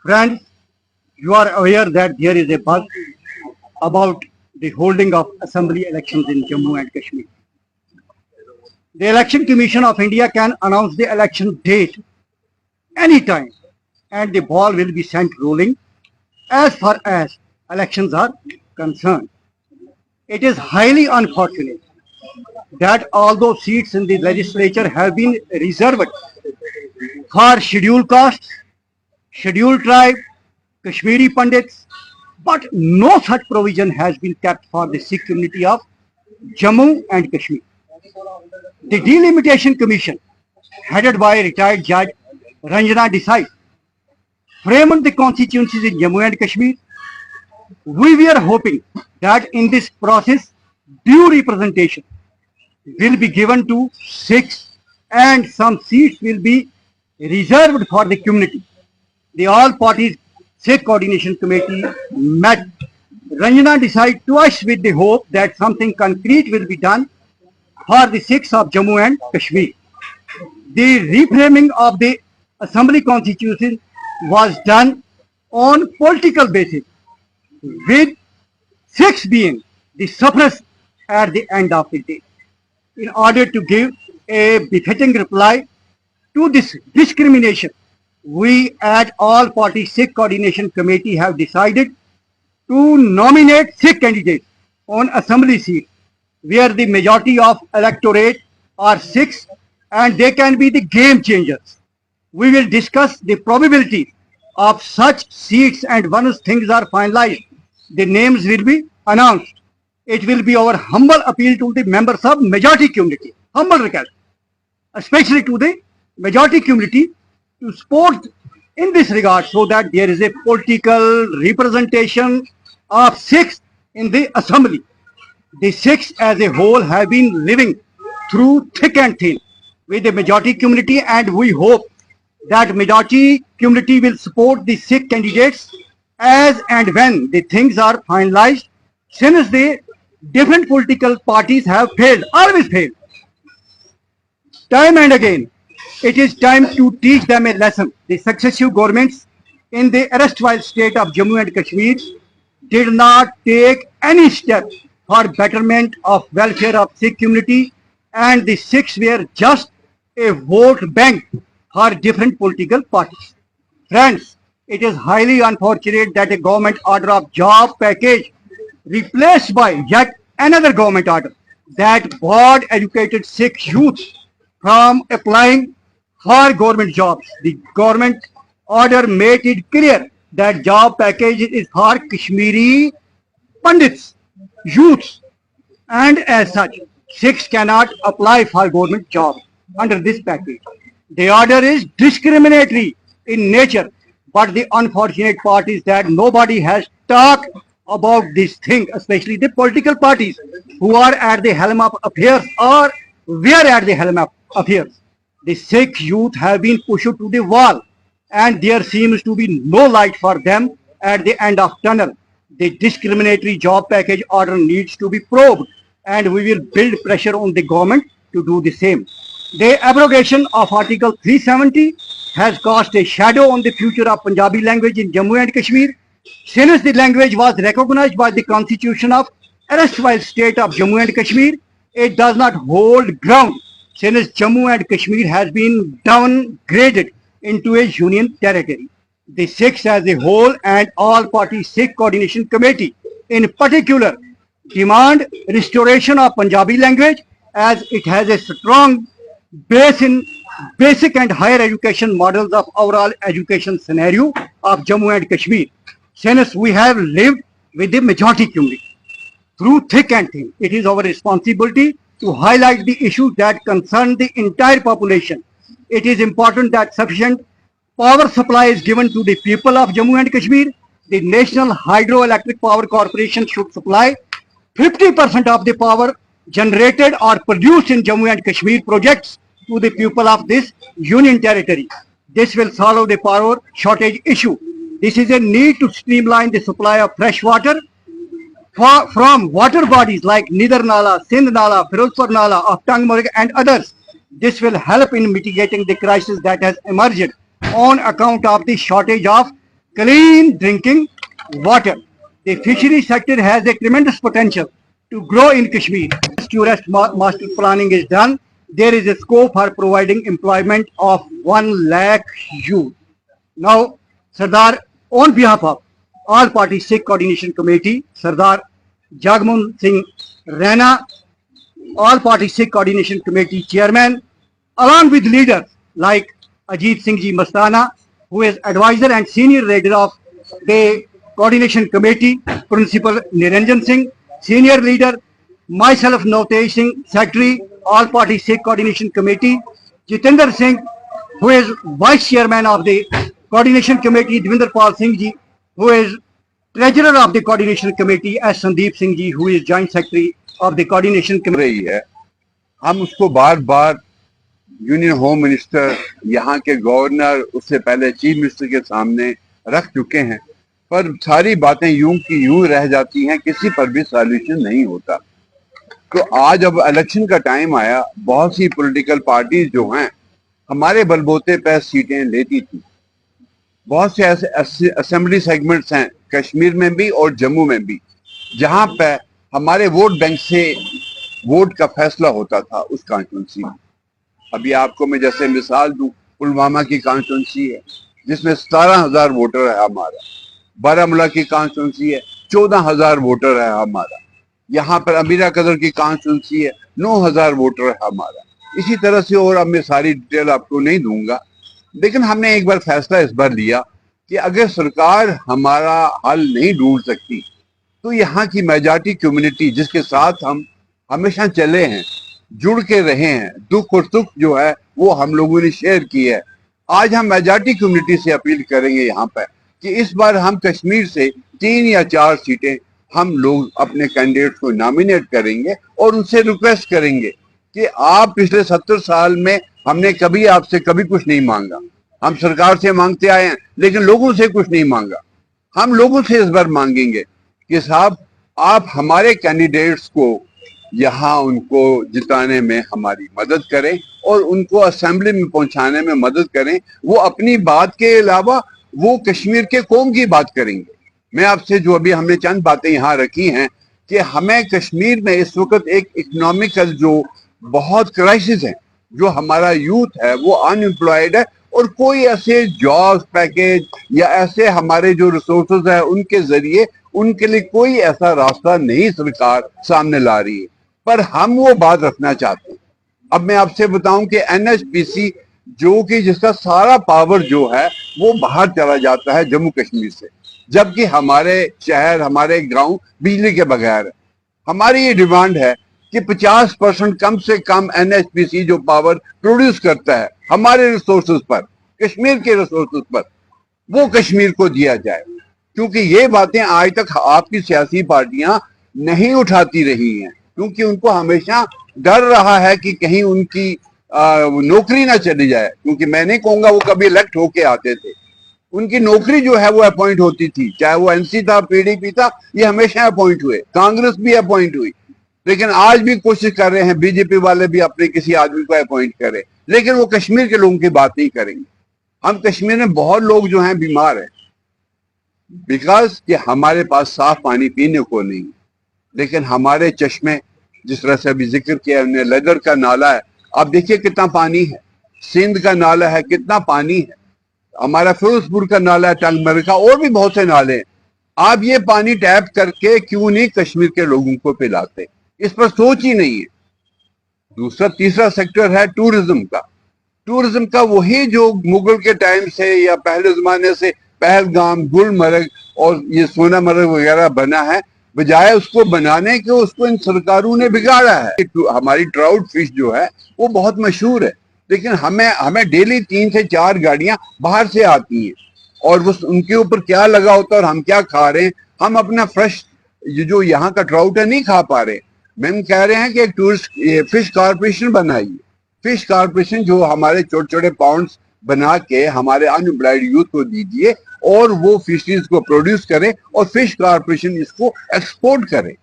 Friends, you are aware that there is a buzz about the holding of assembly elections in Jammu and Kashmir. The Election Commission of India can announce the election date anytime and the ball will be sent rolling as far as elections are concerned. It is highly unfortunate that although seats in the legislature have been reserved for scheduled castes, scheduled tribe, Kashmiri Pandits, but no such provision has been kept for the Sikh community of Jammu and Kashmir. The Delimitation Commission, headed by retired Judge Ranjana Desai, framed the constituencies in Jammu and Kashmir. We were hoping that in this process, due representation will be given to Sikhs and some seats will be reserved for the community. The all parties Sikh Coordination Committee met. Ranjana decided twice with the hope that something concrete will be done for the Sikhs of Jammu and Kashmir. The reframing of the assembly constitution was done on political basis, with Sikhs being the sufferers at the end of the day. In order to give a befitting reply to this discrimination, we at all party Sikh Coordination Committee have decided to nominate Sikh candidates on assembly seats where the majority of electorate are Sikhs and they can be the game changers. We will discuss the probability of such seats and once things are finalized, the names will be announced. It will be our humble appeal to the members of majority community, humble request, especially to the majority community to support in this regard so that there is a political representation of Sikhs in the assembly. The Sikhs as a whole have been living through thick and thin with the majority community and we hope that majority community will support the Sikh candidates as and when the things are finalized since the different political parties have failed, always failed. Time and again, it is time to teach them a lesson. The successive governments in the erstwhile state of Jammu and Kashmir did not take any step for betterment of welfare of Sikh community and the Sikhs were just a vote bank for different political parties. Friends, it is highly unfortunate that a government order of job package replaced by yet another government order that barred educated Sikh youth from applying for government jobs. The government order made it clear that job package is for Kashmiri Pandits, youths, and as such, Sikhs cannot apply for government jobs under this package. The order is discriminatory in nature, but the unfortunate part is that nobody has talked about this thing, especially the political parties who are at the helm of affairs or were at the helm of affairs. The Sikh youth have been pushed to the wall and there seems to be no light for them at the end of tunnel. The discriminatory job package order needs to be probed and we will build pressure on the government to do the same. The abrogation of Article 370 has cast a shadow on the future of Punjabi language in Jammu and Kashmir. Since the language was recognized by the constitution of erstwhile state of Jammu and Kashmir, it does not hold ground since Jammu and Kashmir has been downgraded into a union territory. The Sikhs as a whole and all party Sikh Coordination Committee in particular demand restoration of Punjabi language as it has a strong base in basic and higher education models of overall education scenario of Jammu and Kashmir. Since we have lived with the majority community through thick and thin, it is our responsibility to highlight the issues that concern the entire population. It is important that sufficient power supply is given to the people of Jammu and Kashmir. The National Hydroelectric Power Corporation should supply 50% of the power generated or produced in Jammu and Kashmir projects to the people of this union territory. This will solve the power shortage issue. This is a need to streamline the supply of fresh water from water bodies like Nidar Nala, Sindh Nala, Firozpur Nala of Tangmarg and others. This will help in mitigating the crisis that has emerged on account of the shortage of clean drinking water. The fishery sector has a tremendous potential to grow in Kashmir. Tourist master planning is done. There is a scope for providing employment of 1 lakh youth. Now, Sardar, on behalf of All Party Sikh Coordination Committee, Sardar Jagmohan Singh Rana, All Party Sikh Coordination Committee Chairman, along with leaders like Ajit Singh Ji Mastana, who is advisor and senior leader of the Coordination Committee, Principal Niranjan Singh, senior leader, myself Navtej Singh, Secretary, All Party Sikh Coordination Committee, Jitendra Singh, who is Vice Chairman of the Coordination Committee, Dvinder Pal Singh Ji, who is Treasurer of the Coordination Committee, S. Sandeep Singh Ji, who is Joint Secretary of the Coordination Committee. है हम उसको बार बार union home minister, यहाँ के governor, उससे पहले chief minister के सामने रख चुके हैं, पर सारी बातें यूं की यूं रह जाती हैं, किसी पर भी सॉल्यूशन नहीं होता। तो आज अब इलेक्शन का टाइम आया, बहुत सी पॉलिटिकल पार्टीज जो हैं हमारे बलबूते पर सीटें लेती थी। बहुत से ऐसे असेंबली सेगमेंट्स हैं कश्मीर में भी और जम्मू में भी, जहां पे हमारे वोट बैंक से वोट का फैसला होता था उस कॉन्स्टिट्यूंसी में। अभी आपको मैं जैसे मिसाल दूं, पुलवामा की कॉन्स्टिट्यूंसी है जिसमें 17,000 वोटर है हमारा, बारामूला की कॉन्स्टिट्यूंसी है 14,000 वोटर है हमारा, यहाँ पर अमीरा कदर की कॉन्स्टिट्यूंसी है 9,000 वोटर है हमारा। इसी तरह से, और अब मैं सारी डिटेल आपको नहीं दूंगा, लेकिन हमने एक बार फैसला इस बार लिया कि अगर सरकार हमारा हल नहीं ढूंढ सकती तो यहाँ की मेजॉरिटी कम्युनिटी जिसके साथ हम हमेशा चले हैं, जुड़ के रहे हैं, दुख और सुख जो है वो हम लोगों ने शेयर की है, आज हम मेजॉरिटी कम्युनिटी से अपील करेंगे यहाँ पर कि इस बार हम कश्मीर से 3 या 4 सीटें हम लोग अपने कैंडिडेट को नॉमिनेट करेंगे और उनसे रिक्वेस्ट करेंगे कि आप पिछले 70 साल में हमने कभी आपसे कभी कुछ नहीं मांगा, हम सरकार से मांगते आए हैं लेकिन लोगों से कुछ नहीं मांगा। हम लोगों से इस बार मांगेंगे कि साहब आप हमारे कैंडिडेट्स को यहाँ उनको जिताने में हमारी मदद करें और उनको असेंबली में पहुंचाने में मदद करें। वो अपनी बात के अलावा वो कश्मीर के कौम की बात करेंगे। मैं आपसे जो अभी हमने चंद बातें यहाँ रखी हैं कि हमें कश्मीर में इस वक्त एक इकोनॉमिकल जो बहुत क्राइसिस है, जो हमारा यूथ है वो अनएम्प्लॉयड है और कोई ऐसे जॉब पैकेज या ऐसे हमारे जो रिसोर्सेज है उनके जरिए उनके लिए कोई ऐसा रास्ता नहीं सरकार सामने ला रही है, पर हम वो बात रखना चाहते हैं। अब मैं आपसे बताऊं कि एनएचपीसी जो कि जिसका सारा पावर जो है वो बाहर चला जाता है जम्मू कश्मीर से, जबकि हमारे शहर हमारे गांव बिजली के बगैर है। हमारी ये डिमांड है कि 50% कम से कम एनएचपीसी जो पावर प्रोड्यूस करता है हमारे रिसोर्सेज पर, कश्मीर के रिसोर्सेज पर, वो कश्मीर को दिया जाए, क्योंकि ये बातें आज तक आपकी सियासी पार्टियां नहीं उठाती रही हैं, क्योंकि उनको हमेशा डर रहा है कि कहीं उनकी नौकरी ना चली जाए। क्योंकि मैं नहीं कहूंगा वो कभी इलेक्ट होके आते थे, उनकी नौकरी जो है वो अपॉइंट होती थी, चाहे वो एनसी था, पीडीपी था, ये हमेशा अपॉइंट हुए, कांग्रेस भी अपॉइंट हुई, लेकिन आज भी कोशिश कर रहे हैं बीजेपी वाले भी अपने किसी आदमी को अपॉइंट करें, लेकिन वो कश्मीर के लोगों की बात नहीं करेंगे। हम कश्मीर में बहुत लोग जो हैं बीमार हैं बिकॉज कि हमारे पास साफ पानी पीने को नहीं, लेकिन हमारे चश्मे जिस तरह से अभी जिक्र किया हमने, लेदर का नाला है, आप देखिए कितना पानी है, सिंध का नाला है कितना पानी है, हमारा फिरोजपुर का नाला है, टंगमर का, और भी बहुत से नाले हैं। आप ये पानी टैप करके क्यों नहीं कश्मीर के लोगों को पिलाते, इस पर सोच ही नहीं है। दूसरा तीसरा सेक्टर है टूरिज्म का। टूरिज्म का वही जो मुगल के टाइम से या पहले जमाने से पहलगाम, गुलमर्ग और ये सोनामर्ग वगैरह बना है, बजाय उसको बनाने के उसको इन सरकारों ने बिगाड़ा है। हमारी ट्राउट फिश जो है वो बहुत मशहूर है, लेकिन हमें डेली 3 से 4 गाड़ियां बाहर से आती हैं और वो उनके ऊपर क्या लगा होता है और हम क्या खा रहे हैं, हम अपना फ्रेश जो यहाँ का ट्राउट है नहीं खा पा रहे। मैम कह रहे हैं कि एक टूरिस्ट फिश कारपोरेशन बनाइए, फिश कारपोरेशन जो हमारे छोटे छोटे पॉन्ड्स बना के हमारे अनएम्प्लॉयड यूथ को दीजिए और वो फिशरीज को प्रोड्यूस करे और फिश कारपोरेशन इसको एक्सपोर्ट करे।